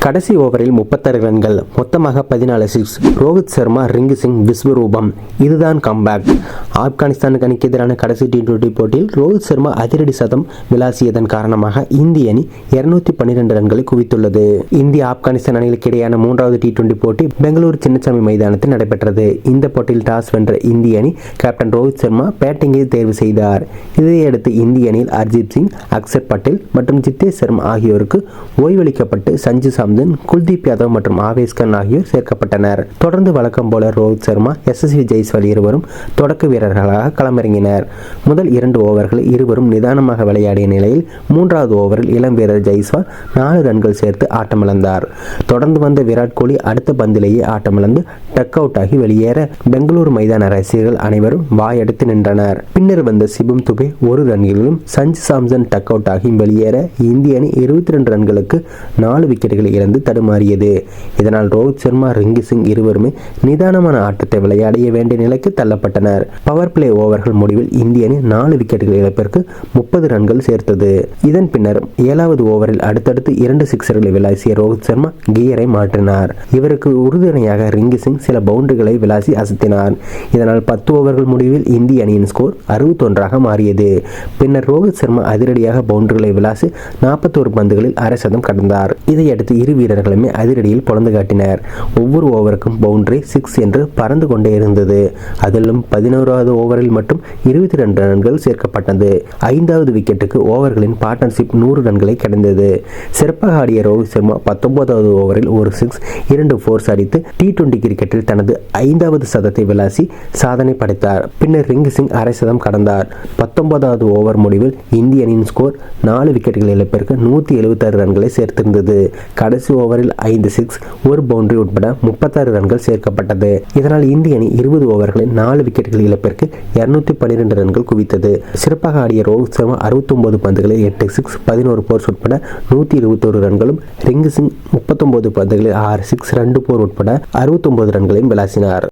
கடைசி ஓவரில் 36 ரன்கள், மொத்தமாக 14 சிக்ஸ். ரோஹித் சர்மா, ரிங்கு சிங் விஸ்வரூபம். இதுதான் கம்பேக். ஆப்கானிஸ்தான் அணிக்கு எதிரான கடைசி T20 போட்டியில் ரோஹித் சர்மா அதிரடி சதம் விளாசியதன் காரணமாக இந்திய அணி 212 ரன்களை குவித்துள்ளது. இந்திய ஆப்கானிஸ்தான் அணிகளுக்கு இடையான 3வது T20 போட்டி பெங்களூரு சின்னசாமி மைதானத்தில் நடைபெற்றது. இந்த போட்டியில் டாஸ் வென்ற இந்திய அணி கேப்டன் ரோஹித் சர்மா பேட்டிங்கை தேர்வு செய்தார். இதையடுத்து இந்திய அணியில் ஹர்ஜீத் சிங், அக்சர் பட்டேல் மற்றும் ஜித்தேஷ் சர்மா ஆகியோருக்கு ஓய்வளிக்கப்பட்டு சஞ்சு சாம்சன், குல்தீப் யாதவ் மற்றும் ஆவேஸ் கான் ஆகியோர் சேர்க்கப்பட்டனர். தொடர்ந்து வழக்கம் போல ரோஹித் சர்மா, SSV ஜெய்ஸ்வால் இருவரும் தொடக்க வீரர்களாக களமிறங்கினர். முதல் 2 ஓவர்களில் இருவரும் நிதானமாக விளையாடிய நிலையில் 3வது ஓவரில் இளம் வீரர் ஜெய்ஸ்வால் 4 ரன்கள் சேர்த்து ஆட்டமிழந்தார். தொடர்ந்து வந்த விராட் கோலி அடுத்த பந்திலேயே ஆட்டமிழந்து டக் அவுட் ஆகி வெளியேற பெங்களூரு மைதான ரசிகர்கள் அனைவரும் வாயெடுத்து நின்றனர். பின்னர் வந்த சிவம் துபே 1 ரன்களிலும் சஞ்சு சாம்சன் டக் அவுட் ஆகி வெளியேற இந்திய அணி 22 ரன்களுக்கு 4 விக்கெட்டுகளை இழந்து தடுமாறியது. இதனால் ரோஹித் சர்மா, ரிங்கு சிங் இருவருமே நிதானமான ஆட்டத்தை விளையாட வேண்டிய நிலைக்கு தள்ளப்பட்டனர். பவர் பிளே ஓவர்கள் முடிவில் இந்திய அணி 4 விக்கெட்டுகள் இழப்பிற்கு 30 ரன்கள் சேர்த்தது. இதன் பின்னர் 7வது ஓவரில் அடுத்தடுத்து 2 சிக்ஸர்களை விளாசிய ரோஹித் சர்மா கியரை மாற்றினார். இவருக்கு உறுதுணையாக ரிங்கு சிங் சில பவுண்டரிகளை விளாசி அசத்தினார். இதனால் 10 ஓவர்கள் முடிவில் இந்திய அணியின் ஸ்கோர் 61 மாறியது. பின்னர் ரோஹித் சர்மா அதிரடியாக பவுண்டரிகளை விளாசி 41 பந்துகளில் அரை சதம் கடந்தார். இதையடுத்து இரு வீரர்களுமே அதிரடியில் பொழந்து காட்டினர். ஒவ்வொரு ஓவருக்கும் பவுண்டரி 6 என்று பறந்து கொண்டே இருந்தது. அதிலும் 11வது ஓவரில் மட்டும் 22 ரன்கள் சேர்க்கப்பட்டது. 5வது விக்கெட்டுக்கு ஓவர்களின் பார்ட்னர்ஷிப் 100 ரன்களை கடந்தது. சிறப்பாக ஆடிய ரோஹித் சர்மா 19வது ஓவரில் ஒரு 6, 2 4 அடித்து T20 கிரிக்கெட்டில் தனது 5வது சதத்தை விளாசி சாதனை படைத்தார். பின்னர் ரிங்கு சிங் அரை சதம் கடந்தார். 19வது ஓவர் முடிவில் இந்திய அணியின் ஸ்கோர் 4 விக்கெட்டுகள் இழப்பிற்கு 176 ரன்களை சேர்த்திருந்தது. கடைசி ஓவரில் 5 சிக்ஸ், 1 பவுண்டரி உட்பட 36 ரன்கள் சேர்க்கப்பட்டது. இதனால் இந்திய அணி 20 ஓவர்களில் 4 விக்கெட்டுகள் இழப்பிற்கு 212 ரன்கள் குவித்தது. சிறப்பாக ஆடிய ரோஹித் சர்மா 69 பந்துகளில் 8 சிக்ஸ், 11 போர்ஸ் உட்பட 121 ரன்களும், ரிங்கு சிங் 39 பந்துகளில் 6 சிக்ஸ், 2 போர் உட்பட 69 ரன்களையும் விளாசினார்.